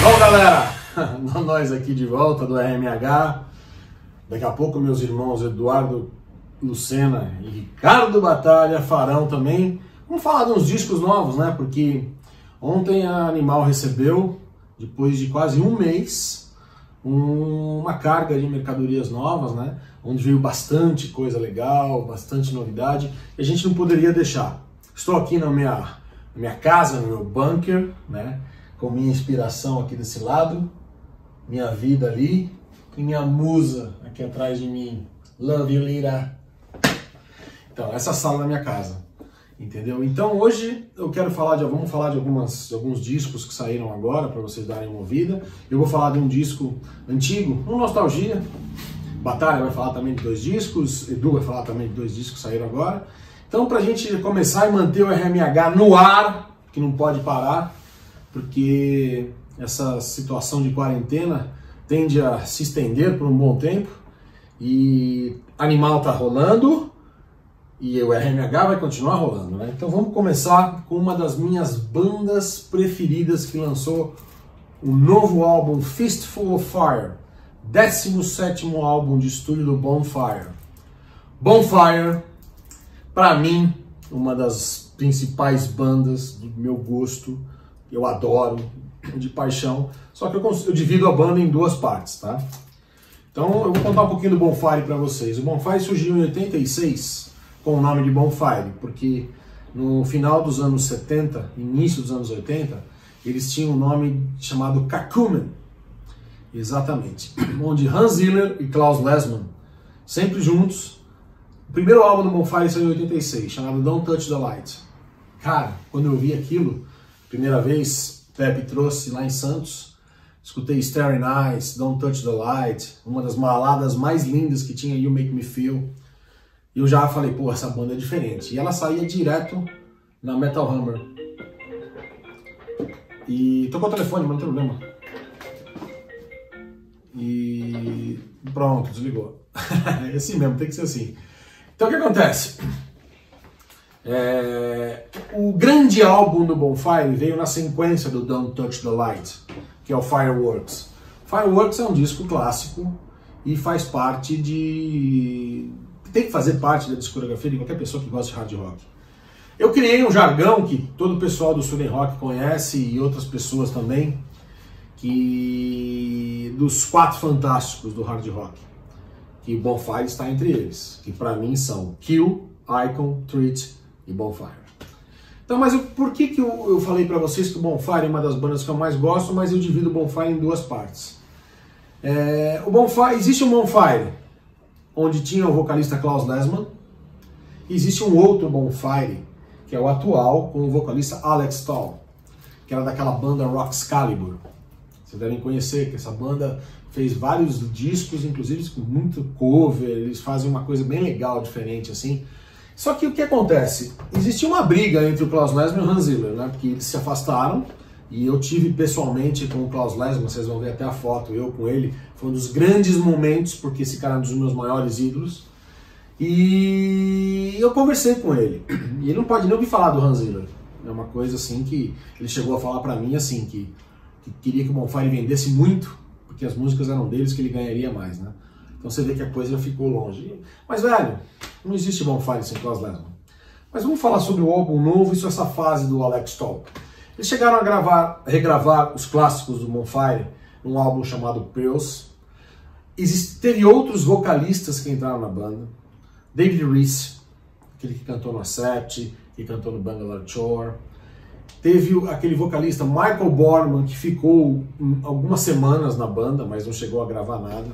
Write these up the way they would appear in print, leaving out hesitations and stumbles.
Bom, galera, nós aqui de volta do RMH. Daqui a pouco meus irmãos Eduardo Lucena e Ricardo Batalha farão também. Vamos falar de uns discos novos, né? Porque ontem a Animal recebeu, depois de quase um mês, uma carga de mercadorias novas, né? Onde veio bastante coisa legal, bastante novidade, e a gente não poderia deixar. Estou aqui na minha casa, no meu bunker, né? Com minha inspiração aqui desse lado, minha vida ali, e minha musa aqui atrás de mim. Love you, Lira. Então, essa sala da minha casa, entendeu? Então hoje eu quero vamos falar de alguns discos que saíram agora, para vocês darem uma ouvida. Eu vou falar de um disco antigo, um Nostalgia. Batalha vai falar também de 2 discos, Edu vai falar também de 2 discos que saíram agora. Então, pra gente começar e manter o RMH no ar, que não pode parar, porque essa situação de quarentena tende a se estender por um bom tempo, e Animal tá rolando, e o RMH vai continuar rolando, né? Então vamos começar com uma das minhas bandas preferidas que lançou o novo álbum Fistful of Fire, 17º álbum de estúdio do Bonfire. Bonfire, para mim, uma das principais bandas do meu gosto, eu adoro, de paixão, só que eu divido a banda em 2 partes, tá? Então eu vou contar um pouquinho do Bonfire para vocês. O Bonfire surgiu em 86 com o nome de Bonfire, porque no final dos anos 70, início dos anos 80, eles tinham um nome chamado Cacumen. Exatamente. Onde Hans Zimmer e Klaus Lessmann, sempre juntos. O primeiro álbum do Bonfire saiu em 86, chamado Don't Touch the Light. Cara, quando eu vi aquilo, primeira vez, Pepe trouxe lá em Santos, escutei Staring Eyes, Don't Touch the Light, uma das baladas mais lindas que tinha, You Make Me Feel. E eu já falei, pô, essa banda é diferente. E ela saía direto na Metal Hammer. E tocou o telefone, mas não tem problema. E pronto, desligou. É assim mesmo, tem que ser assim. Então o que acontece? O grande álbum do Bonfire veio na sequência do Don't Touch the Light, que é o Fireworks. Fireworks é um disco clássico e faz parte tem que fazer parte da discografia de qualquer pessoa que gosta de hard rock. Eu criei um jargão que todo o pessoal do Sweden Rock conhece, e outras pessoas também, dos 4 fantásticos do hard rock, que o Bonfire está entre eles, que para mim são Kill, Icon, Treat e Bonfire. Então, mas por que eu falei para vocês que o Bonfire é uma das bandas que eu mais gosto, mas eu divido o Bonfire em 2 partes. Existe um Bonfire onde tinha o vocalista Klaus Lessmann, e existe um outro Bonfire, que é o atual, com o vocalista Alex Tall, que era daquela banda Roxcalibur. Vocês devem conhecer, que essa banda fez vários discos, inclusive com muito cover, eles fazem uma coisa bem legal, diferente assim. Só que o que acontece? Existia uma briga entre o Klaus Lessmann e o Hans Zimmer, né? Porque eles se afastaram, e eu tive pessoalmente com o Klaus Lessmann, vocês vão ver até a foto, eu com ele, foi um dos grandes momentos, porque esse cara é um dos meus maiores ídolos, e eu conversei com ele, e ele não pode nem ouvir falar do Hans Zimmer. É uma coisa assim que ele chegou a falar pra mim assim, que queria que o Bonfire vendesse muito, porque as músicas eram deles, que ele ganharia mais, né? Então você vê que a coisa já ficou longe. Mas, velho, não existe Bonfire sem Klaus Lessmann. Mas vamos falar sobre o álbum novo e sobre essa fase do Alex Tall. Eles chegaram a regravar os clássicos do Bonfire num álbum chamado Pearls. Teve outros vocalistas que entraram na banda. David Reese, aquele que cantou no Accept, que cantou no Bangalore Shore. Teve aquele vocalista Michael Borman, que ficou algumas semanas na banda, mas não chegou a gravar nada.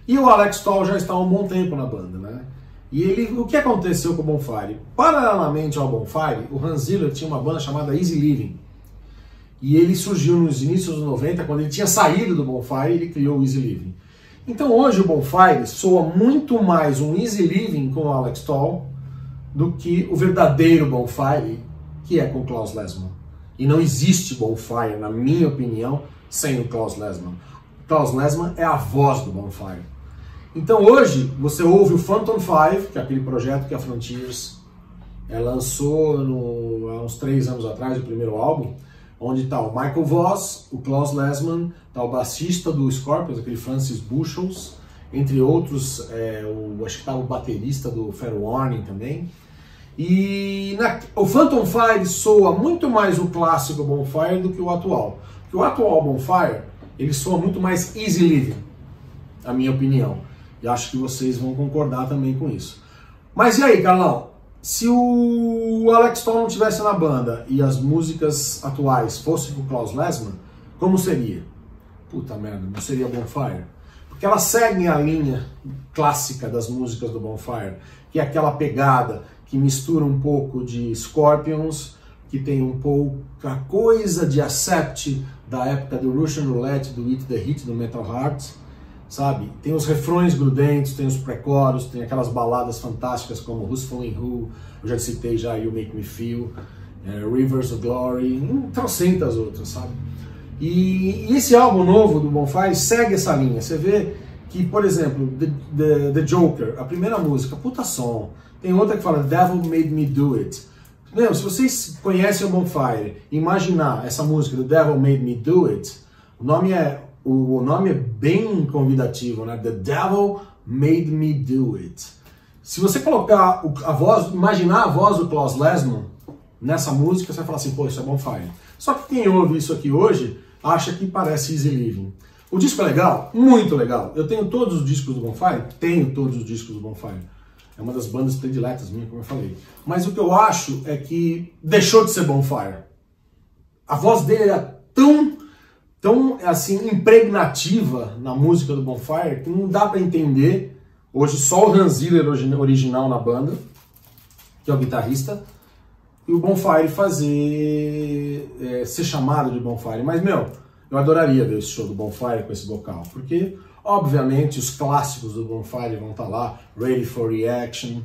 E o Alex Tall já está há um bom tempo na banda, né? E o que aconteceu com o Bonfire? Paralelamente ao Bonfire, o Hans Zimmer tinha uma banda chamada Easy Living. E ele surgiu nos inícios dos 90, quando ele tinha saído do Bonfire, ele criou o Easy Living. Então hoje o Bonfire soa muito mais um Easy Living com o Alex Tall do que o verdadeiro Bonfire, que é com o Klaus Lessmann. E não existe Bonfire, na minha opinião, sem o Klaus Lessmann. O Klaus Lessmann é a voz do Bonfire. Então hoje você ouve o Phantom 5, que é aquele projeto que a Frontiers lançou há uns 3 anos atrás, o primeiro álbum. onde tá o Michael Voss, o Klaus Lessmann, tá o baixista do Scorpions, aquele Francis Bushels, entre outros, acho que tá o baterista do Fair Warning também. E o Phantom Fire soa muito mais o clássico Bonfire do que o atual. Porque o atual Bonfire, ele soa muito mais easy living, na minha opinião. E acho que vocês vão concordar também com isso. Mas e aí, Carlão? Se o Alex Stone não estivesse na banda e as músicas atuais fossem com o Klaus Lessmann, como seria? Puta merda, não seria Bonfire? Porque elas seguem a linha clássica das músicas do Bonfire, que é aquela pegada que mistura um pouco de Scorpions, que tem um pouca coisa de Accept da época do Russian Roulette, do Eat the Hit, do Metal Heart, sabe? Tem os refrões grudentos, tem os pré-coros, tem aquelas baladas fantásticas como Who's Fooling Who, eu já citei já You Make Me Feel, Rivers of Glory, trocentas outras, sabe? E esse álbum novo do Bonfire segue essa linha. Você vê que, por exemplo, The Joker, a primeira música, puta som. Tem outra que fala Devil Made Me Do It. Meu, se vocês conhecem o Bonfire, imaginar essa música, The Devil Made Me Do It, o nome é bem convidativo, né? The Devil Made Me Do It. Se você colocar a voz, imaginar a voz do Klaus Lessmann nessa música, você vai falar assim, pô, isso é Bonfire. Só que quem ouve isso aqui hoje acha que parece Easy Living. O disco é legal? Muito legal. Eu tenho todos os discos do Bonfire? Tenho todos os discos do Bonfire. É uma das bandas prediletas minha, como eu falei. Mas o que eu acho é que deixou de ser Bonfire. A voz dele era tão assim, impregnativa na música do Bonfire que não dá pra entender. Hoje só o Hans Ziller original na banda, que é o guitarrista, e o Bonfire ser chamado de Bonfire. Mas, meu, eu adoraria ver esse show do Bonfire com esse vocal, porque, obviamente, os clássicos do Bonfire vão estar lá, Ready for Reaction,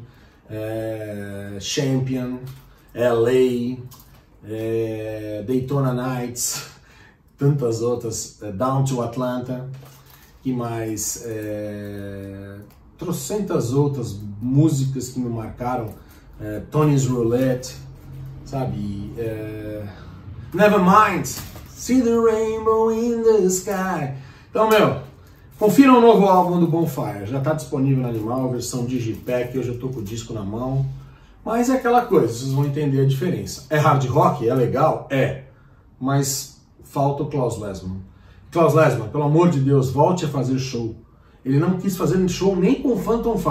Champion, LA, Daytona Nights, tantas outras, Down to Atlanta, e mais trocentas outras músicas que me marcaram, Tony's Roulette, sabe, Nevermind, See the Rainbow in the Sky. Então, meu, confira o novo álbum do Bonfire, já está disponível no Animal, versão Digipack, eu já estou com o disco na mão, mas é aquela coisa, vocês vão entender a diferença. É hard rock? É legal? É, mas falta o Klaus Lessmann. Klaus Lessmann, pelo amor de Deus, volte a fazer show. Ele não quis fazer show nem com o Phantom 5.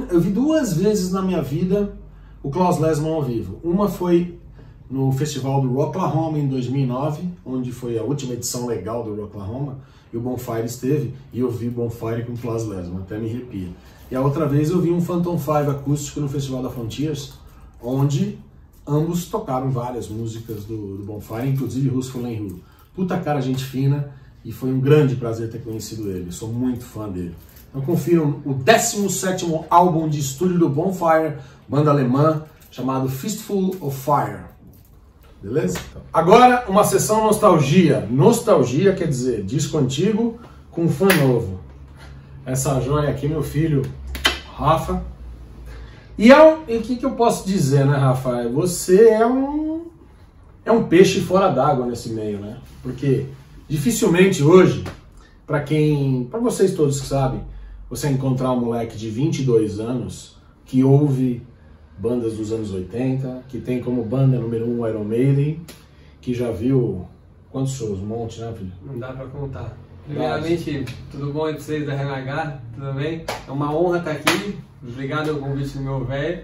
Eu vi 2 vezes na minha vida o Klaus Lessmann ao vivo. Uma foi no festival do Rocklahoma em 2009, onde foi a última edição legal do Rocklahoma, e o Bonfire esteve, e eu vi Bonfire com o Klaus Lessmann, até me arrepia. E a outra vez eu vi um Phantom 5 acústico no Festival da Frontiers, onde ambos tocaram várias músicas do Bonfire, inclusive Who's Fooling Who. Puta cara, gente fina, e foi um grande prazer ter conhecido ele, sou muito fã dele. Então confiram o 17º álbum de estúdio do Bonfire, banda alemã, chamado Fistful of Fire. Beleza? Agora uma sessão nostalgia. Nostalgia quer dizer disco antigo com fã novo. Essa joia aqui, meu filho, Rafa. E o que eu posso dizer, né, Rafa? Você é um peixe fora d'água nesse meio, né? Porque dificilmente hoje, para vocês todos que sabem, você encontrar um moleque de 22 anos que ouve bandas dos anos 80, que tem como banda número 1 Iron Maiden, que já viu quantos shows? Um monte, né, filho? Não dá pra contar. Primeiramente, tudo bom entre vocês da RMH? Tudo bem? É uma honra estar aqui. Obrigado pelo convite do meu velho.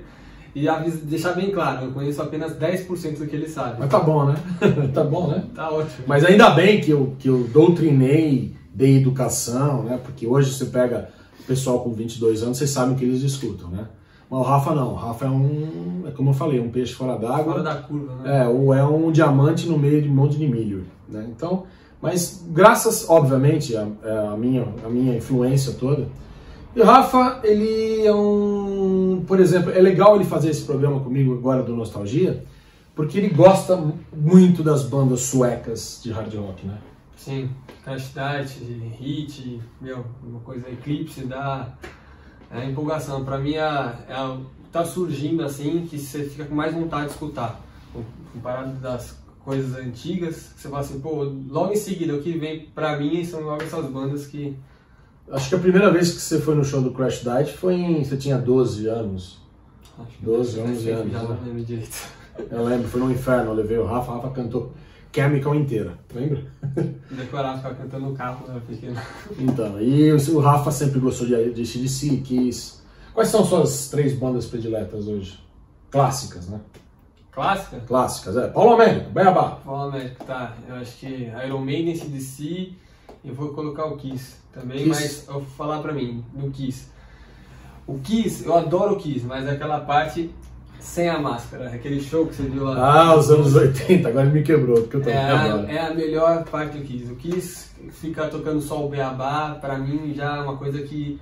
E deixar bem claro, eu conheço apenas 10% do que ele sabe. Mas tá bom, né? Tá bom, né? Tá ótimo. Mas ainda bem que eu doutrinei, dei educação, né? Porque hoje você pega o pessoal com 22 anos, vocês sabem o que eles escutam, né? Mas o Rafa não. O Rafa é como eu falei, um peixe fora d'água. Fora da curva, né? Ou é um diamante no meio de um monte de milho, né? Então, mas graças, obviamente, a minha influência toda. E o Rafa, ele por exemplo, é legal ele fazer esse programa comigo agora do Nostalgia, porque ele gosta muito das bandas suecas de hard rock, né? Sim, Castidade, Hit, uma coisa, Eclipse, dá empolgação. Pra mim, tá surgindo assim, que você fica com mais vontade de escutar. Comparado coisas antigas, você fala assim, pô, logo em seguida o que vem pra mim são logo essas bandas que... Acho que a primeira vez que você foi no show do Crash Diet foi você tinha 12 anos. Acho que 12, 11 anos. Já né? não lembro direito. Eu lembro, foi no Inferno, eu levei o Rafa cantou Chemical inteira, lembra? Decorava, ficava cantando no carro, né, pequeno. Então, e o Rafa sempre gostou de AC/DC, Kiss. Quais são suas 3 bandas prediletas hoje? Clássicas, né? Clássica? Clássicas, Paulo Américo, Beabá. Paulo Américo, tá. Eu acho que Iron Maiden, AC/DC, eu vou colocar o Kiss também, Kiss. mas eu vou falar pra mim, do Kiss. O Kiss, eu adoro o Kiss, mas aquela parte sem a máscara, aquele show que você viu lá. Ah, os anos 80, agora ele me quebrou, porque eu tô lembrando. É a melhor parte do Kiss. O Kiss ficar tocando só o beabá, pra mim já é uma coisa que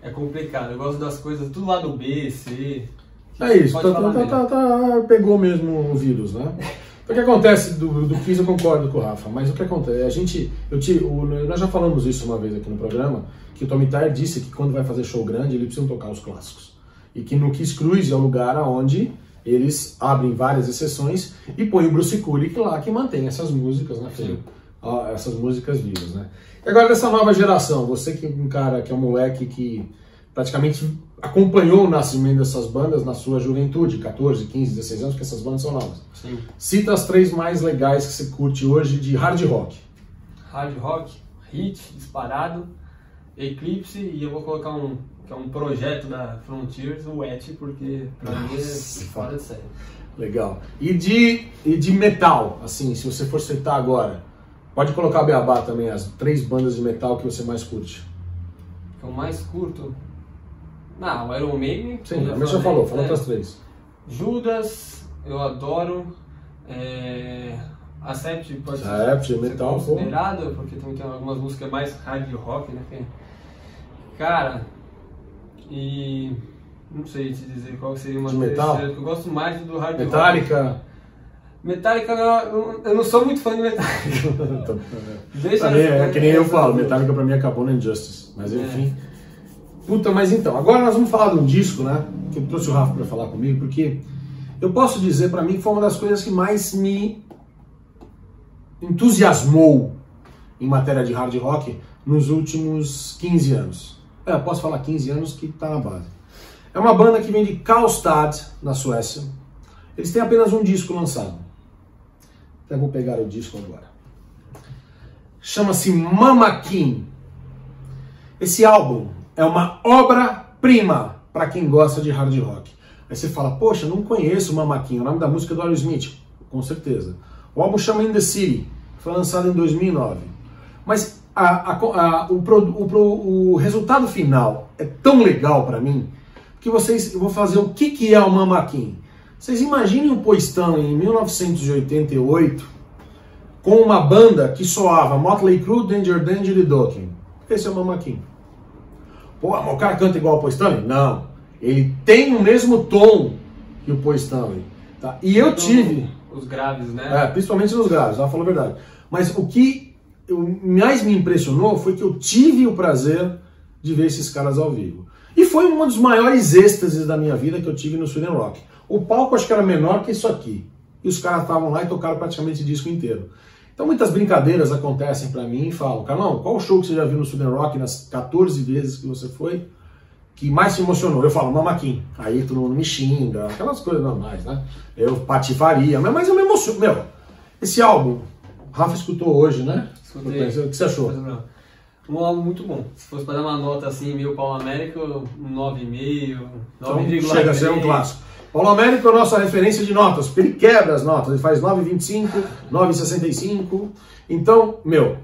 é complicado. Eu gosto das coisas tudo lá do B, C. É isso, Pode falar pegou mesmo o vírus, né? O que acontece do Kiss, eu concordo com o Rafa, mas o que acontece? Nós já falamos isso uma vez aqui no programa, que o Tommy Thayer disse que quando vai fazer show grande, ele precisa tocar os clássicos. E que no Kiss Cruise é o lugar onde eles abrem várias exceções e põem o Bruce Kulick lá, que mantém essas músicas, né, filho? Essas músicas vivas, né? E agora dessa nova geração, você que é um cara que é um moleque que praticamente acompanhou o nascimento dessas bandas na sua juventude, 14, 15, 16 anos, porque essas bandas são novas. Sim. Cita as 3 mais legais que você curte hoje de hard rock. Hard rock, Hit, disparado, Eclipse, e eu vou colocar que é um projeto da Frontiers, o Wet, porque pra mim é fora de série. Legal. E de metal, assim, se você for citar agora, pode colocar Beabá também, as 3 bandas de metal que você mais curte. Que eu mais curto? Não, o Iron Maiden. Sim, mas já falou outras 3. Judas, eu adoro. Accept pode ser metal, considerado, porque também tem algumas músicas mais hard rock, né? Cara, e não sei te dizer qual seria uma metal. Eu gosto mais do hard Metallica. rock. Metallica, eu não sou muito fã de Metallica. É que nem eu falo, Metallica pra mim acabou no Injustice, mas enfim. Puta, mas então, agora nós vamos falar de um disco, né, que eu trouxe o Rafa pra falar comigo, porque eu posso dizer pra mim que foi uma das coisas que mais me entusiasmou em matéria de hard rock nos últimos 15 anos. Eu posso falar 15 anos que tá na base. É uma banda que vem de Karlstad, na Suécia. Eles têm apenas um disco lançado. Até vou pegar o disco agora. Chama-se Mama King. Esse álbum é uma obra-prima para quem gosta de hard rock. Aí você fala, poxa, não conheço Mama King, o nome da música é do Aerosmith. Com certeza. O álbum chama In The City, foi lançado em 2009. Mas o resultado final é tão legal para mim que eu vou fazer o que é o Mama King. Vocês imaginem o Paul Stanley em 1988 com uma banda que soava Motley Crue, Danger Danger e Dokken. Esse é o Mama King. Pô, o cara canta igual ao Paul Stanley? Não. Ele tem o mesmo tom que o Paul Stanley. Tá? E eu tive... Os graves, né? Principalmente nos graves, ela falou a verdade. Mas o que mais me impressionou foi que eu tive o prazer de ver esses caras ao vivo. E foi um dos maiores êxtases da minha vida que eu tive no Sweden Rock. O palco acho que era menor que isso aqui. E os caras estavam lá e tocaram praticamente o disco inteiro. Então muitas brincadeiras acontecem pra mim e falam, Carlão, qual show que você já viu no Sweden Rock nas 14 vezes que você foi que mais se emocionou? Eu falo, Mama King. Aí todo mundo me xinga, aquelas coisas normais, né? Eu patifaria, mas eu me emociono. Meu, esse álbum, o Rafa escutou hoje, né? Escutei. O que você achou? Um álbum muito bom. Se fosse para dar uma nota assim, meio Paulo Américo, 9,5, 9,5. Então, chega a ser um clássico. Paulo Américo é a nossa referência de notas, porque ele quebra as notas, ele faz 9,25, 9,65. Então, meu,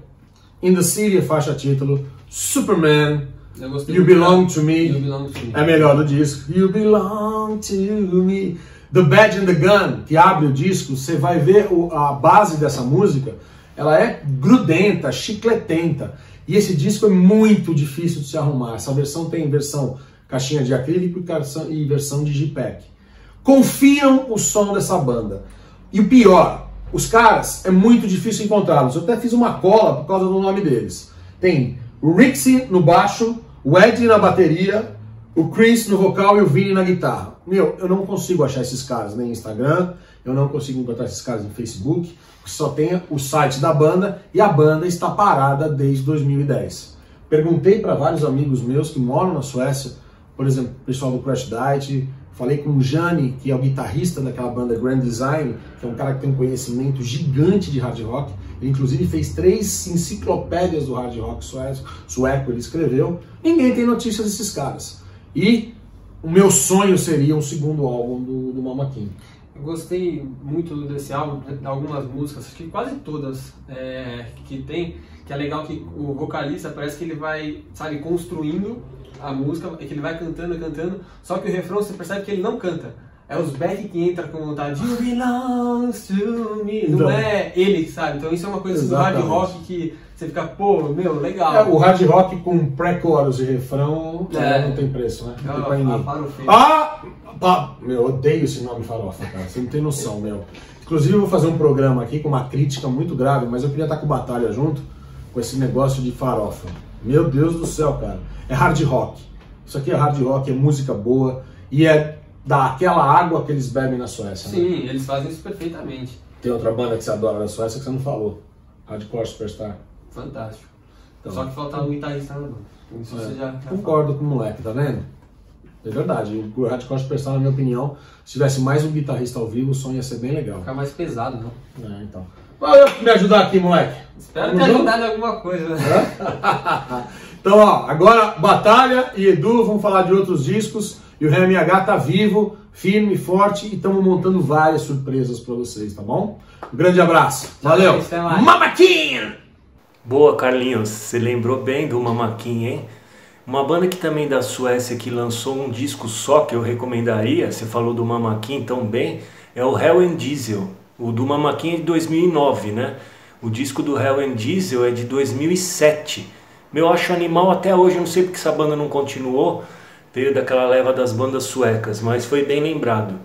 In The City é faixa título, Superman, You Belong To Me, é melhor do disco. You Belong To Me. The Badge and the Gun, que abre o disco, você vai ver a base dessa música, ela é grudenta, chicletenta. E esse disco é muito difícil de se arrumar. Essa versão tem versão caixinha de acrílico e versão de JPEG. Confiram o som dessa banda. E o pior, os caras é muito difícil encontrá-los. Eu até fiz uma cola por causa do nome deles. Tem o Rixie no baixo, o Eddie na bateria, o Chris no vocal e o Vini na guitarra. Meu, eu não consigo achar esses caras nem no Instagram, eu não consigo encontrar esses caras no Facebook, só tem o site da banda e a banda está parada desde 2010. Perguntei para vários amigos meus que moram na Suécia, por exemplo, o pessoal do Crash Diet, falei com o Jani, que é o guitarrista daquela banda Grand Design, que é um cara que tem um conhecimento gigante de hard rock. Ele inclusive fez 3 enciclopédias do hard rock sueco, ele escreveu. Ninguém tem notícia desses caras. E o meu sonho seria um segundo álbum do Mama King. Eu gostei muito desse álbum, de algumas músicas, acho que quase todas que tem, que é legal que o vocalista parece que ele vai, sabe, construindo a música, que ele vai cantando, só que o refrão você percebe que ele não canta. É os back que entra com vontade, You belong to me, não é ele, sabe? Então isso é uma coisa do hard rock que você fica, pô, meu, legal. O hard rock com pré-chorus e refrão não tem preço, né? Meu, eu odeio esse nome farofa, cara, você não tem noção, meu. Inclusive eu vou fazer um programa aqui com uma crítica muito grave, mas eu queria estar com o Batalha junto, com esse negócio de farofa. Meu Deus do céu, cara. É hard rock. Isso aqui é hard rock, é música boa e é daquela água que eles bebem na Suécia. Sim, né? Eles fazem isso perfeitamente. Tem outra banda que você adora na Suécia que você não falou. Hardcore Superstar. Fantástico. Então, só que faltava um guitarrista na banda. Isso você já concordo com o moleque, tá vendo? É verdade. O Hardcore Superstar, na minha opinião, se tivesse mais um guitarrista ao vivo, o som ia ser bem legal. Ficar mais pesado, não? Então. Valeu por me ajudar aqui, moleque. Espero ter ajudado em alguma coisa, né? Então, ó, agora Batalha e Edu vão falar de outros discos e o RMH tá vivo, firme, forte e estamos montando várias surpresas para vocês, tá bom? Um grande abraço. Valeu. Mama King! Boa, Carlinhos. Você lembrou bem do Mama King, hein? Uma banda que também da Suécia que lançou um disco só que eu recomendaria, você falou do Mama King tão bem, é o Hell and Diesel. O do Mama King é de 2009, né? O disco do Hell and Diesel é de 2007. Eu acho animal até hoje, eu não sei porque essa banda não continuou, veio daquela leva das bandas suecas, mas foi bem lembrado.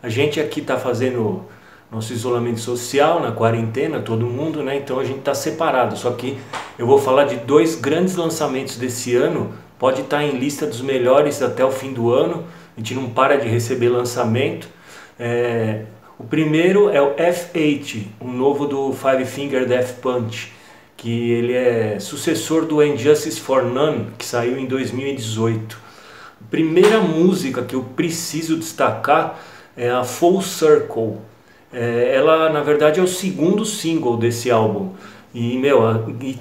A gente aqui tá fazendo nosso isolamento social, na quarentena, todo mundo, né? Então a gente tá separado, só que eu vou falar de 2 grandes lançamentos desse ano, pode estar em lista dos melhores até o fim do ano, a gente não para de receber lançamento. O primeiro é o F8, um novo do Five Finger Death Punch, que ele é sucessor do Injustice for None, que saiu em 2018. A primeira música que eu preciso destacar é a Full Circle. Ela, na verdade, é o segundo single desse álbum. E, meu,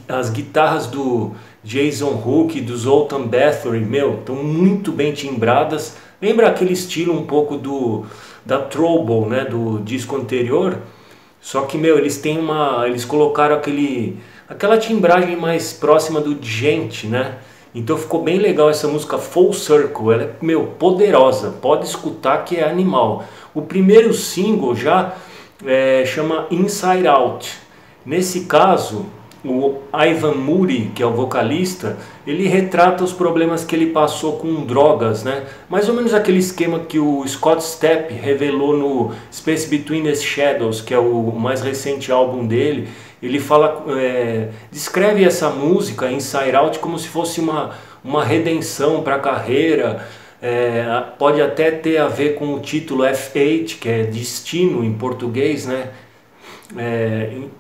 as guitarras do Jason Hook e do Zoltan Bathory, meu, estão muito bem timbradas. Lembra aquele estilo um pouco da Trouble, né, do disco anterior? Só que, meu, eles colocaram aquela timbragem mais próxima do Djent, né? Então ficou bem legal essa música Full Circle, ela é, meu, poderosa, pode escutar que é animal. O primeiro single já chama Inside Out. Nesse caso, o Ivan Moody, que é o vocalista, ele retrata os problemas que ele passou com drogas, né? Mais ou menos aquele esquema que o Scott Stapp revelou no Space Between the Shadows, que é o mais recente álbum dele. Ele descreve essa música Inside Out como se fosse uma redenção para a carreira. Pode até ter a ver com o título F8, que é destino em português, né?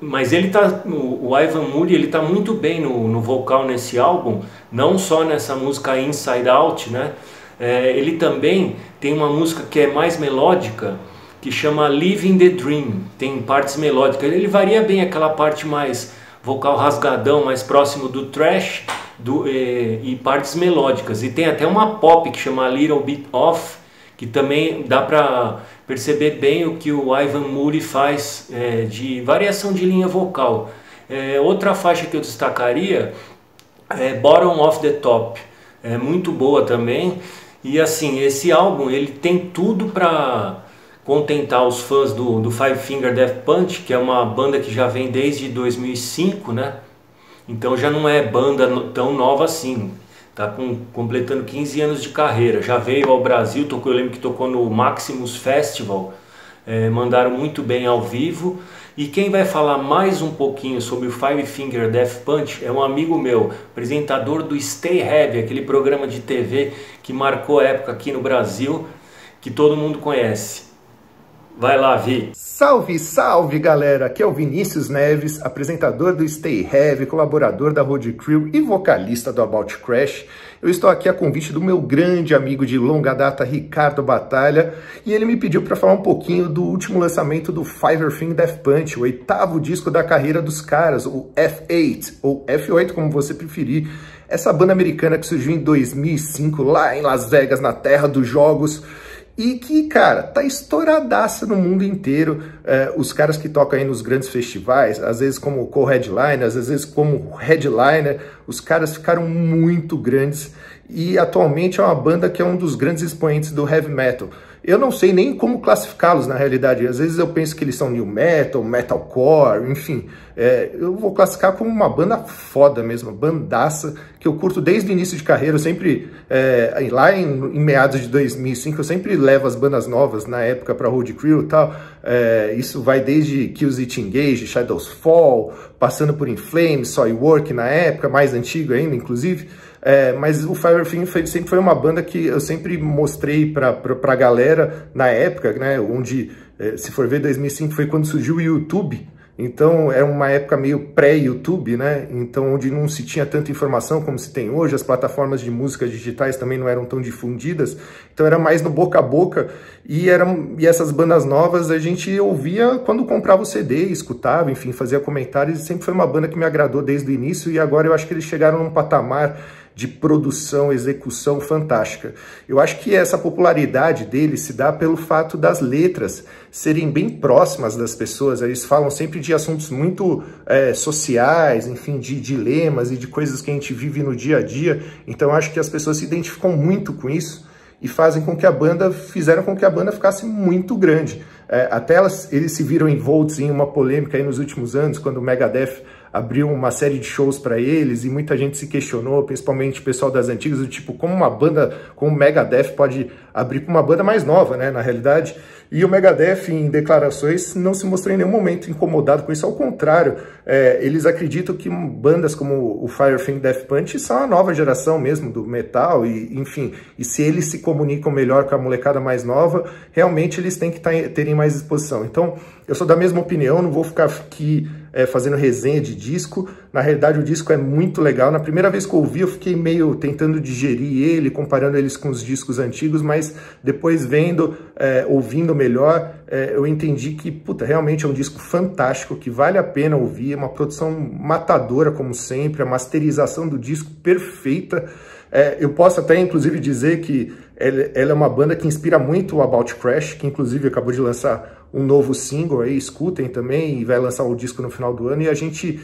Mas o Ivan Moody, ele tá muito bem no vocal nesse álbum, não só nessa música Inside Out, né? Ele também tem uma música que é mais melódica, que chama Living the Dream, tem partes melódicas. Ele varia bem aquela parte mais vocal rasgadão, mais próximo do thrash, e partes melódicas. E tem até uma pop que chama Little Bit Off, que também dá para perceber bem o que o Ivan Moody faz de variação de linha vocal. Outra faixa que eu destacaria é Bottom of the Top, é muito boa também. E assim, esse álbum ele tem tudo para contentar os fãs do Five Finger Death Punch, que é uma banda que já vem desde 2005, né? Então já não é banda tão nova assim. Tá completando 15 anos de carreira, já veio ao Brasil, eu lembro que tocou no Maximus Festival, mandaram muito bem ao vivo, E quem vai falar mais um pouquinho sobre o Five Finger Death Punch é um amigo meu, apresentador do Stay Heavy, aquele programa de TV que marcou a época aqui no Brasil, que todo mundo conhece. Vai lá, Vi. Salve, salve, galera! Aqui é o Vinícius Neves, apresentador do Stay Heavy, colaborador da Road Crew e vocalista do About Crash. Eu estou aqui a convite do meu grande amigo de longa data, Ricardo Batalha, e ele me pediu para falar um pouquinho do último lançamento do Five Finger Death Punch, o 8º disco da carreira dos caras, o F8, ou F8 como você preferir. Essa banda americana que surgiu em 2005, lá em Las Vegas, na terra dos jogos, e que, cara, tá estouradaça no mundo inteiro. Os caras que tocam aí nos grandes festivais, às vezes como co-headliner, às vezes como headliner, os caras ficaram muito grandes e atualmente é uma banda que é um dos grandes expoentes do heavy metal. Eu não sei nem como classificá-los na realidade, às vezes eu penso que eles são new metal, metalcore, enfim. Eu vou classificar como uma banda foda mesmo, bandaça, que eu curto desde o início de carreira. Eu sempre, lá em meados de 2005, eu sempre levo as bandas novas na época para Road Crew e tal. Isso vai desde Kills It Engage, Shadows Fall, passando por In Flames, Soilwork na época, mais antigo ainda, inclusive. Mas o Five Finger sempre foi uma banda que eu sempre mostrei pra galera na época, né, onde, se for ver, 2005 foi quando surgiu o YouTube. Então era uma época meio pré-YouTube, né? Então onde não se tinha tanta informação como se tem hoje, as plataformas de música digitais também não eram tão difundidas, então era mais no boca a boca, e essas bandas novas a gente ouvia quando comprava o CD, escutava, enfim, fazia comentários, e sempre foi uma banda que me agradou desde o início, e agora eu acho que eles chegaram num patamar de produção, execução fantástica. Eu acho que essa popularidade deles se dá pelo fato das letras serem bem próximas das pessoas. Eles falam sempre de assuntos muito sociais, enfim, de dilemas e de coisas que a gente vive no dia a dia. Então eu acho que as pessoas se identificam muito com isso e fizeram com que a banda ficasse muito grande. Até eles se viram envoltos em uma polêmica aí nos últimos anos, quando o Megadeth abriu uma série de shows para eles e muita gente se questionou, principalmente o pessoal das antigas, do tipo, como uma banda como o Megadeth pode abrir com uma banda mais nova, né, na realidade. E o Megadeth, em declarações, não se mostrou em nenhum momento incomodado com isso, ao contrário, eles acreditam que bandas como o Five Finger Death Punch são a nova geração mesmo do metal, e enfim, e se eles se comunicam melhor com a molecada mais nova, realmente eles têm que terem mais exposição. Então, eu sou da mesma opinião, não vou ficar aqui fazendo resenha de disco. Na realidade, o disco é muito legal. Na primeira vez que eu ouvi, eu fiquei meio tentando digerir ele, comparando eles com os discos antigos, mas depois vendo, ouvindo melhor, eu entendi que, puta, realmente é um disco fantástico, que vale a pena ouvir, é uma produção matadora, como sempre, a masterização do disco perfeita. Eu posso até, inclusive, dizer que ela é uma banda que inspira muito o About Crash, que inclusive acabou de lançar um novo single aí, escutem também, e vai lançar o disco no final do ano, e a gente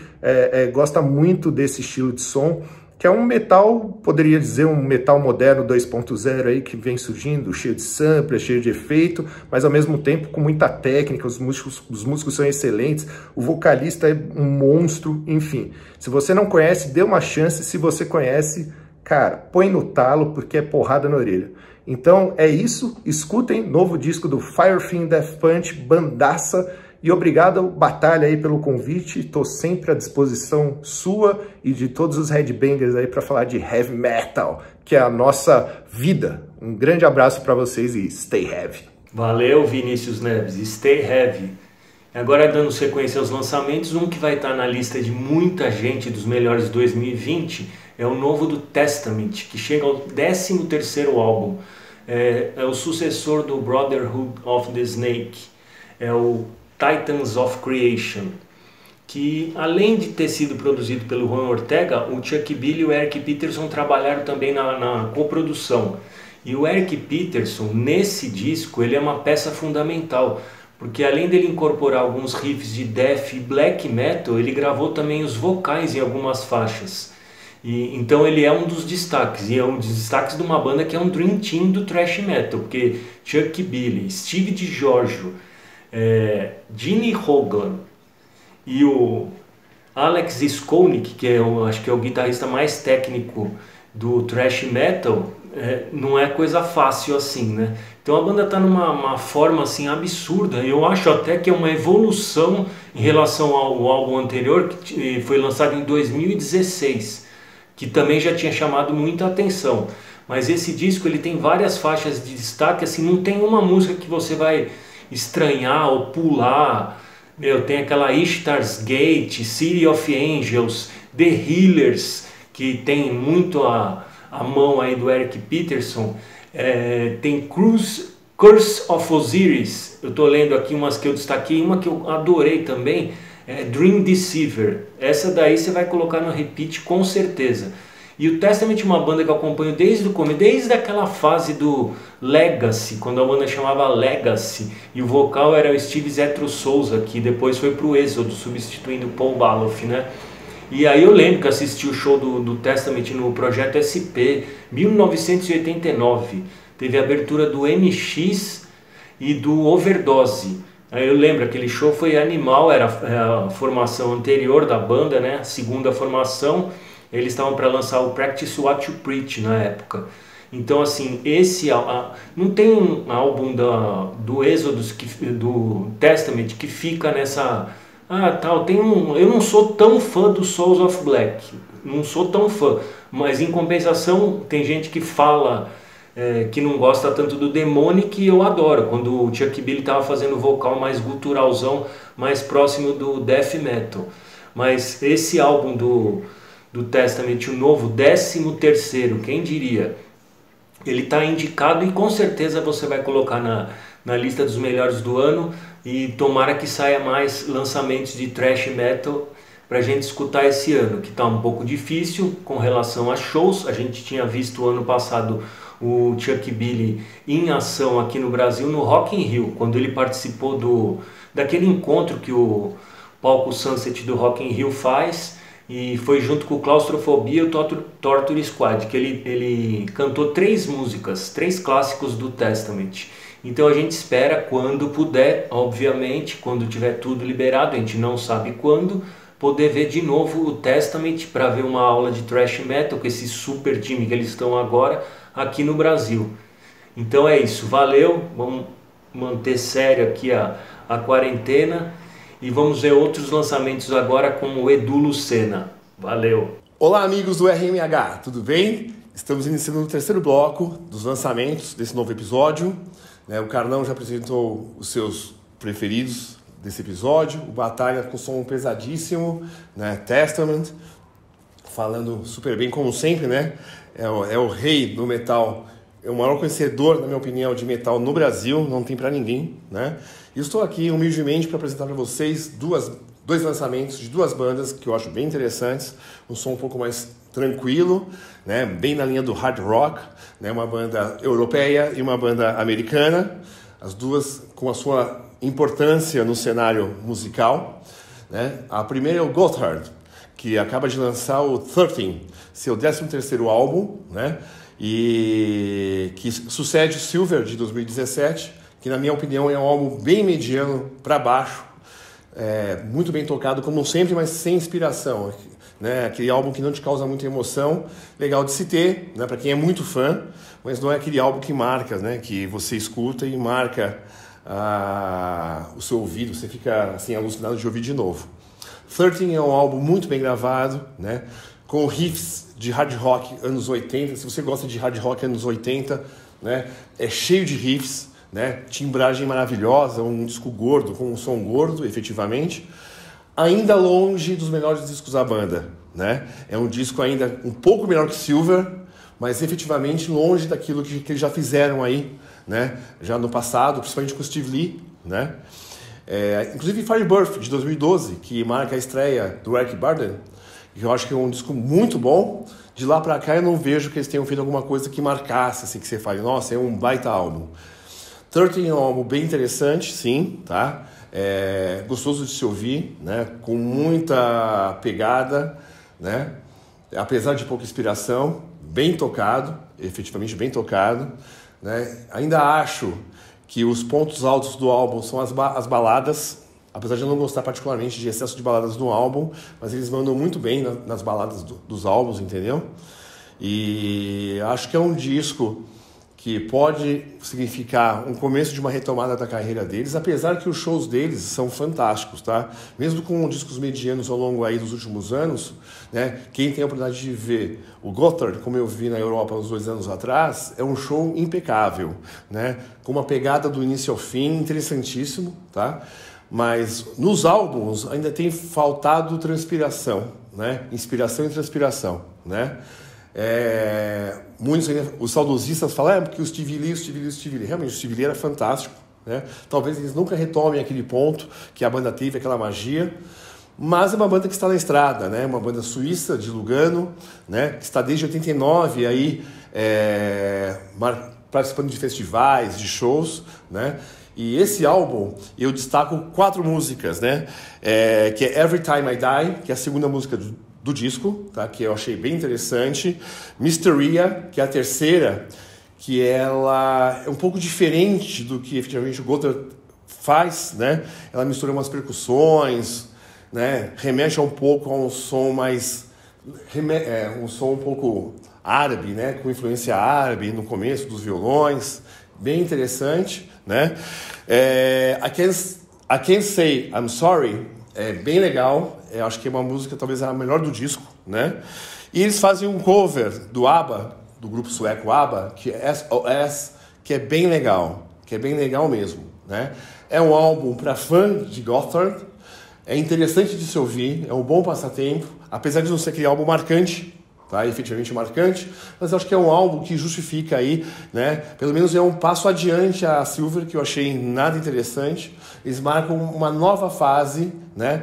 gosta muito desse estilo de som, que é um metal, poderia dizer um metal moderno 2.0 aí, que vem surgindo, cheio de sampler, cheio de efeito, mas ao mesmo tempo com muita técnica, os músicos são excelentes, o vocalista é um monstro, enfim. Se você não conhece, dê uma chance, se você conhece, cara, põe no talo, porque é porrada na orelha. Então é isso, escutem, novo disco do Five Finger Death Punch, bandaça, e obrigado, Batalha, aí pelo convite, estou sempre à disposição sua e de todos os headbangers aí para falar de heavy metal, que é a nossa vida. Um grande abraço para vocês e stay heavy. Valeu, Vinícius Neves, stay heavy. Agora, dando sequência aos lançamentos, um que vai estar na lista de muita gente dos melhores de 2020 é o novo do Testament, que chega ao 13º álbum. É o sucessor do Brotherhood of the Snake, é o Titans of Creation, que além de ter sido produzido pelo Juan Ortega, o Chuck Billy e o Eric Peterson trabalharam também na coprodução. E o Eric Peterson, nesse disco, ele é uma peça fundamental, porque além dele incorporar alguns riffs de death e black metal, ele gravou também os vocais em algumas faixas. Então ele é um dos destaques, e é um dos destaques de uma banda que é um dream team do thrash metal, porque Chuck Billy, Steve DiGiorgio, Gene Hoglan e o Alex Skolnick, que acho que é o guitarrista mais técnico do thrash metal, não é coisa fácil assim, né? Então a banda tá numa forma assim absurda. Eu acho até que é uma evolução em relação ao álbum anterior, que foi lançado em 2016, que também já tinha chamado muita atenção. Mas esse disco ele tem várias faixas de destaque, assim, não tem uma música que você vai estranhar ou pular. Tem aquela Ishtar's Gate, City of Angels, The Healers, que tem muito a mão aí do Eric Peterson. Tem Curse of Osiris, eu estou lendo aqui umas que eu destaquei, uma que eu adorei também, Dream Deceiver. Essa daí você vai colocar no repeat com certeza. E o Testament é uma banda que eu acompanho desde o começo, desde aquela fase do Legacy, quando a banda chamava Legacy, e o vocal era o Steve Zetro Souza, que depois foi para o Êxodo, substituindo o Paul Baloff, né? E aí eu lembro que assisti o show do Testament no Projeto SP, 1989, teve a abertura do MX e do Overdose. Aí eu lembro, aquele show foi animal, era a formação anterior da banda, né? A segunda formação. Eles estavam para lançar o Practice What You Preach na época. Então, assim, não tem um álbum do Exodus, do Testament, que fica nessa... eu não sou tão fã do Souls of Black, não sou tão fã, mas em compensação tem gente que fala que não gosta tanto do Demonic, que eu adoro, quando o Chuck Billy estava fazendo o vocal mais guturalzão, mais próximo do death metal. Mas esse álbum do Testament, o novo, 13º, quem diria? Ele está indicado e com certeza você vai colocar na lista dos melhores do ano, e tomara que saia mais lançamentos de thrash metal para a gente escutar esse ano, que está um pouco difícil com relação a shows. A gente tinha visto ano passado o Chuck Billy em ação aqui no Brasil no Rock in Rio, quando ele participou daquele encontro que o palco Sunset do Rock in Rio faz, e foi junto com o Claustrofobia e o Torture Squad, que ele cantou 3 músicas, 3 clássicos do Testament. Então a gente espera, quando puder, obviamente, quando tiver tudo liberado, a gente não sabe quando, poder ver de novo o Testament para ver uma aula de thrash metal com esse super time que eles estão agora aqui no Brasil. Então é isso, valeu, vamos manter sério aqui a quarentena. E vamos ver outros lançamentos agora com o Edu Lucena. Valeu! Olá, amigos do RMH, tudo bem? Estamos iniciando o 3º bloco dos lançamentos desse novo episódio. O Carlão já apresentou os seus preferidos desse episódio. O Batalha com som pesadíssimo, né? Testament, falando super bem, como sempre, né? É o rei do metal, é o maior conhecedor, na minha opinião, de metal no Brasil, não tem pra ninguém, né? E estou aqui humildemente para apresentar para vocês dois lançamentos de 2 bandas que eu acho bem interessantes, um som um pouco mais tranquilo, né? Bem na linha do hard rock, né? Uma banda europeia e uma banda americana, as duas com a sua importância no cenário musical, né? A primeira é o Gotthard, que acaba de lançar o 13, seu 13º álbum, né? E que sucede o Silver de 2017, que na minha opinião é um álbum bem mediano para baixo, muito bem tocado, como sempre, mas sem inspiração, né? Aquele álbum que não te causa muita emoção, legal de se ter, né? Para quem é muito fã, mas não é aquele álbum que marca, né? Que você escuta e marca o seu ouvido, você fica assim alucinado de ouvir de novo. 13 é um álbum muito bem gravado, né? Com riffs de hard rock anos 80, se você gosta de hard rock anos 80, né? É cheio de riffs, né? Timbragem maravilhosa, um disco gordo, com um som gordo, efetivamente. Ainda longe dos melhores discos da banda, né? É um disco ainda um pouco melhor que Silver, mas efetivamente longe daquilo que eles já fizeram aí, né? Já no passado, principalmente com o Steve Lee, né? Inclusive Firebirth, de 2012, que marca a estreia do Eric Burdon, que eu acho que é um disco muito bom. De lá pra cá eu não vejo que eles tenham feito alguma coisa que marcasse, assim, que você fale, nossa, é um baita álbum. 13 é um álbum bem interessante, sim, tá? Gostoso de se ouvir, né? Com muita pegada, né? Apesar de pouca inspiração, bem tocado, efetivamente bem tocado, né? Ainda acho que os pontos altos do álbum são as baladas, apesar de eu não gostar particularmente de excesso de baladas no álbum, mas eles mandam muito bem nas baladas dos álbuns, entendeu? E acho que é um disco que pode significar um começo de uma retomada da carreira deles, apesar que os shows deles são fantásticos, tá? Mesmo com discos medianos ao longo aí dos últimos anos, né? Quem tem a oportunidade de ver o Gotthard, como eu vi na Europa uns 2 anos atrás, é um show impecável, né? Com uma pegada do início ao fim, interessantíssimo, tá? Mas nos álbuns ainda tem faltado transpiração, né? Inspiração e transpiração, né? Muitos, os saudosistas falam porque o Stevie Lee, realmente o Stevie Lee era fantástico, né? Talvez eles nunca retomem aquele ponto que a banda teve, aquela magia, mas é uma banda que está na estrada, né? Uma banda suíça de Lugano, né? Que está desde 89 aí, participando de festivais, de shows, né? E esse álbum eu destaco 4 músicas, né? Que é Every Time I Die, que é a segunda música do disco, tá? Que eu achei bem interessante. Mysteria, que é a terceira, que ela é um pouco diferente do que efetivamente o Gotthard faz, né? Ela mistura umas percussões, né? Remete um pouco a um som mais... um som um pouco árabe, né? Com influência árabe no começo dos violões. Bem interessante, né? I Can't Say I'm Sorry é bem legal. Eu acho que é uma música talvez a melhor do disco, né? E eles fazem um cover do ABBA, do grupo sueco ABBA, que é SOS, que é bem legal mesmo, né? É um álbum para fã de Gotthard, é interessante de se ouvir, é um bom passatempo, apesar de não ser aquele álbum marcante, tá? Efetivamente marcante, mas eu acho que é um álbum que justifica aí, né? Pelo menos é um passo adiante a Silver, que eu achei nada interessante. Eles marcam uma nova fase, né?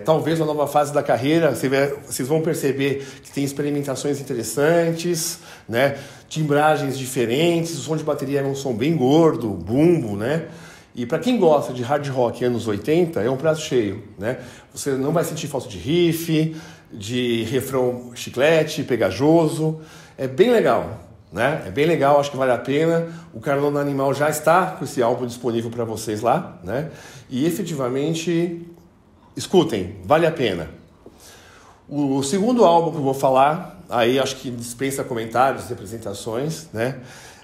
Talvez uma nova fase da carreira. Vocês vão perceber que tem experimentações interessantes, né? Timbragens diferentes, o som de bateria é um som bem gordo, bumbo, né? E para quem gosta de hard rock anos 80, é um prato cheio, né? Você não vai sentir falta de riff, de refrão chiclete, pegajoso. É bem legal, né? É bem legal, acho que vale a pena. O Carlão Animal já está com esse álbum disponível para vocês lá, né? E efetivamente, escutem, vale a pena. O segundo álbum que eu vou falar, aí acho que dispensa comentários e apresentações, né?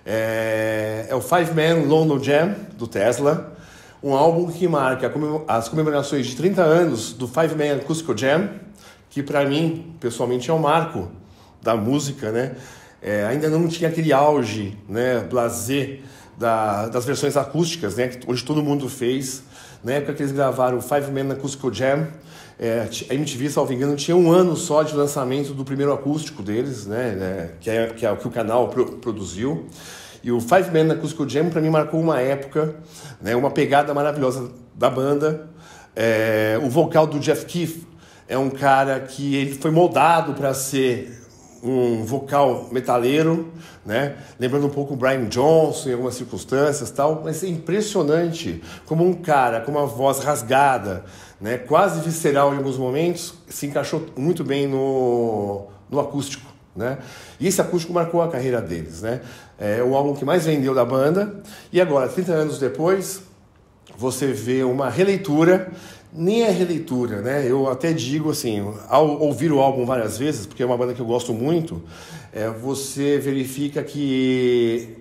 É o Five Man London Jam, do Tesla. Um álbum que marca as comemorações de 30 anos do Five Man Acústico Jam, que para mim, pessoalmente, é um marco da música, né? Ainda não tinha aquele auge, né, blasé das versões acústicas, né, onde todo mundo fez. Na época que eles gravaram o Five Man Acústico Jam, a MTV, salvo engano, tinha 1 ano só de lançamento do primeiro acústico deles, né, que é o que o canal produziu. E o Five Man Acústico Jam, para mim, marcou uma época, né, uma pegada maravilhosa da banda. O vocal do Jeff Keith é um cara que ele foi moldado para ser um vocal metaleiro, né? Lembrando um pouco o Brian Johnson em algumas circunstâncias, tal, mas é impressionante como um cara com uma voz rasgada, né? Quase visceral em alguns momentos, se encaixou muito bem no acústico, né? E esse acústico marcou a carreira deles, né? É o álbum que mais vendeu da banda. E agora, 30 anos depois, você vê uma releitura. Nem é releitura, né? Eu até digo assim, ao ouvir o álbum várias vezes, porque é uma banda que eu gosto muito, você verifica que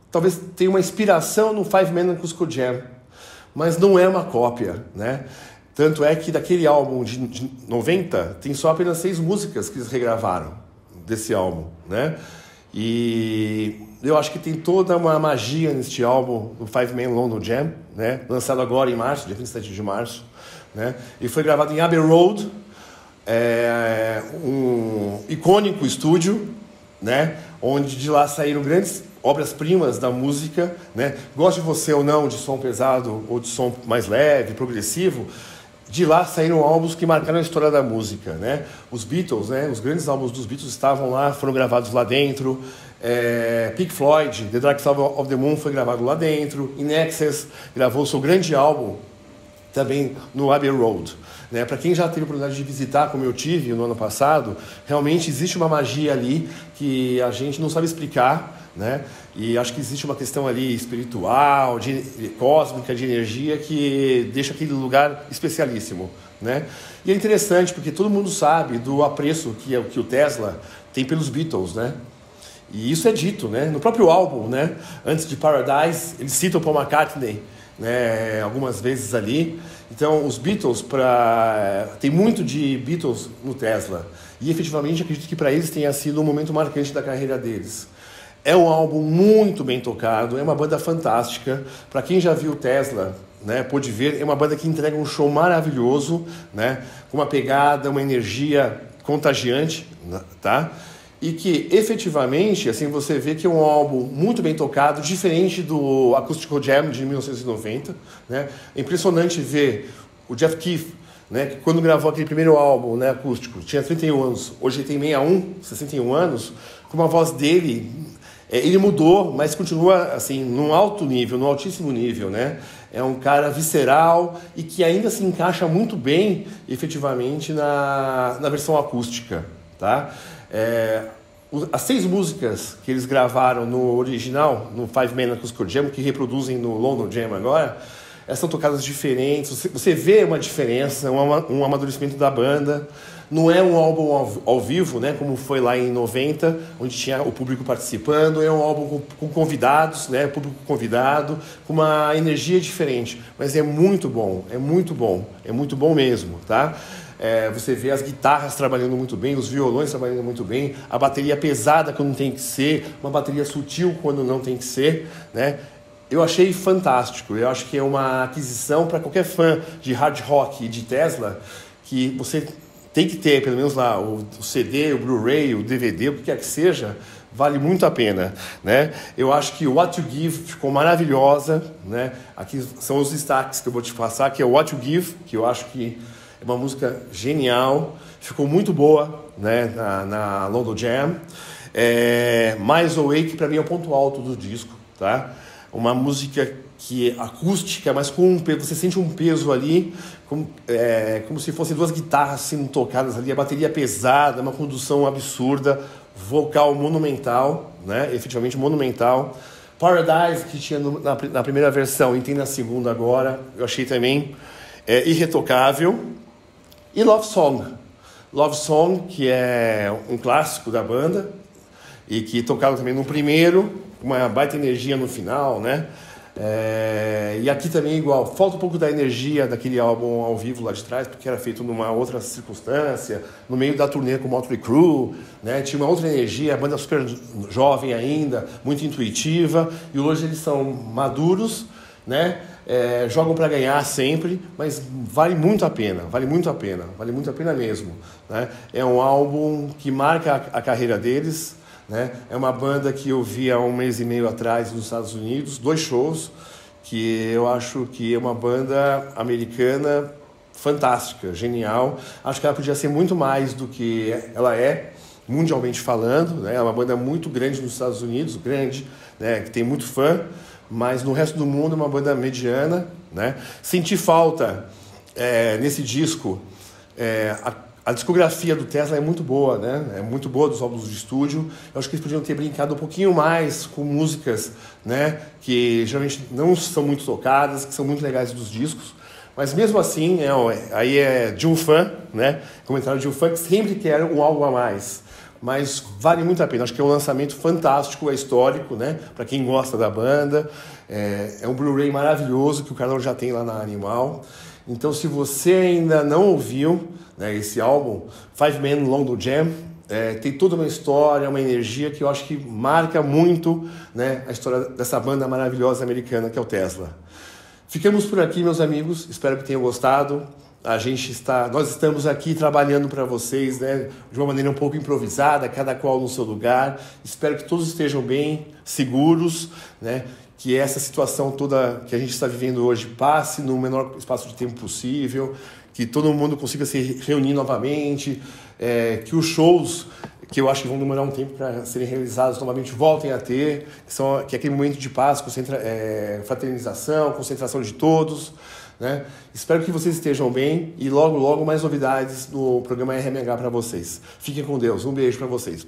talvez tenha uma inspiração no Five Man Acústico Jam, mas não é uma cópia, né? Tanto é que daquele álbum de 90, tem só apenas 6 músicas que eles regravaram desse álbum, né? E eu acho que tem toda uma magia neste álbum, o Five Man London Jam, né? Lançado agora em março, dia 27 de março. Né? E foi gravado em Abbey Road, um icônico estúdio, né? Onde de lá saíram grandes obras-primas da música, né? Goste você ou não de som pesado ou de som mais leve, progressivo, de lá saíram álbuns que marcaram a história da música, né? Os Beatles, né? Os grandes álbuns dos Beatles estavam lá, foram gravados lá dentro. Pink Floyd, The Dark Side of the Moon foi gravado lá dentro. In Excess gravou seu grande álbum também no Abbey Road, né? Para quem já teve a oportunidade de visitar, como eu tive no ano passado, realmente existe uma magia ali que a gente não sabe explicar, né? E acho que existe uma questão ali espiritual, cósmica, de energia, que deixa aquele lugar especialíssimo, né? E é interessante porque todo mundo sabe do apreço que o Tesla tem pelos Beatles, né? E isso é dito, né? No próprio álbum, né? Antes de Paradise, eles citam Paul McCartney, né? Algumas vezes ali. Então, os Beatles, tem muito de Beatles no Tesla. E, efetivamente, acredito que para eles tenha sido um momento marcante da carreira deles. É um álbum muito bem tocado, é uma banda fantástica. Para quem já viu o Tesla, né, pôde ver, é uma banda que entrega um show maravilhoso, né? Com uma pegada, uma energia contagiante, tá? E que, efetivamente, assim, você vê que é um álbum muito bem tocado, diferente do Acústico Jam de 1990. Né? É impressionante ver o Jeff Keith, né, que quando gravou aquele primeiro álbum, né, acústico, tinha 31 anos, hoje ele tem 61 anos, com uma voz dele, ele mudou, mas continua assim, num alto nível, num altíssimo nível. Né? É um cara visceral e que ainda se encaixa muito bem, efetivamente, na versão acústica. Tá? As 6 músicas que eles gravaram no original, no Five Man Acústico Jam, que reproduzem no London Jam agora, elas são tocadas diferentes. Você vê uma diferença, um amadurecimento da banda. Não é um álbum ao vivo, né, como foi lá em 90, onde tinha o público participando. É um álbum com convidados, né, público convidado, com uma energia diferente. Mas é muito bom, é muito bom, é muito bom mesmo, tá? Você vê as guitarras trabalhando muito bem, os violões trabalhando muito bem, a bateria pesada quando tem que ser, uma bateria sutil quando não tem que ser, né? Eu achei fantástico. Eu acho que é uma aquisição para qualquer fã de hard rock e de Tesla, que você tem que ter, pelo menos lá, o CD, o Blu-ray, o DVD, o que quer que seja, vale muito a pena, né? Eu acho que What You Give ficou maravilhosa, né? Aqui são os destaques que eu vou te passar, que é What You Give, que eu acho que é uma música genial, ficou muito boa, né, na London Jam. Mais Awake, para mim, é o ponto alto do disco, tá? Uma música que é acústica, mas com você sente um peso ali, como se fossem 2 guitarras sendo tocadas ali, a bateria pesada, uma condução absurda, vocal monumental, né? Efetivamente monumental. Paradise, que tinha na primeira versão e tem na segunda agora, eu achei também irretocável. E Love Song. Love Song, que é um clássico da banda e que tocaram também no primeiro, com uma baita energia no final, né? E aqui também igual, falta um pouco da energia daquele álbum ao vivo lá de trás, porque era feito numa outra circunstância, no meio da turnê com o Motley Crue, né? Tinha uma outra energia, a banda super jovem ainda, muito intuitiva, e hoje eles são maduros, né? Jogam para ganhar sempre, mas vale muito a pena, vale muito a pena mesmo, né? É um álbum que marca a carreira deles, né? É uma banda que eu vi há 1 mês e meio atrás nos Estados Unidos, 2 shows, que eu acho que é uma banda americana fantástica, genial. Acho que ela podia ser muito mais do que ela é, mundialmente falando, né? É uma banda muito grande nos Estados Unidos, grande, né? Que tem muito fã, mas no resto do mundo é uma banda mediana, né? Senti falta nesse disco, a discografia do Tesla é muito boa, né? É muito boa dos álbuns de estúdio. Eu acho que eles podiam ter brincado um pouquinho mais com músicas, né, que geralmente não são muito tocadas, que são muito legais dos discos. Mas mesmo assim, aí é de um fã, né? Comentário de um fã que sempre quer um algo a mais. Mas vale muito a pena. Acho que é um lançamento fantástico, é histórico, né? Para quem gosta da banda. É um Blu-ray maravilhoso que o Carlão já tem lá na Animal. Então, se você ainda não ouviu, né, esse álbum, Five Man London Jam, tem toda uma história, uma energia que eu acho que marca muito, né, a história dessa banda maravilhosa americana que é o Tesla. Ficamos por aqui, meus amigos. Espero que tenham gostado. Nós estamos aqui trabalhando para vocês, né, de uma maneira um pouco improvisada, cada qual no seu lugar. Espero que todos estejam bem, seguros, né, que essa situação toda que a gente está vivendo hoje passe no menor espaço de tempo possível, que todo mundo consiga se reunir novamente, que os shows, que eu acho que vão demorar um tempo para serem realizados novamente, voltem a ter, que é aquele momento de paz, fraternização, concentração de todos, né? Espero que vocês estejam bem e logo, logo mais novidades no programa RMH para vocês. Fiquem com Deus. Um beijo para vocês.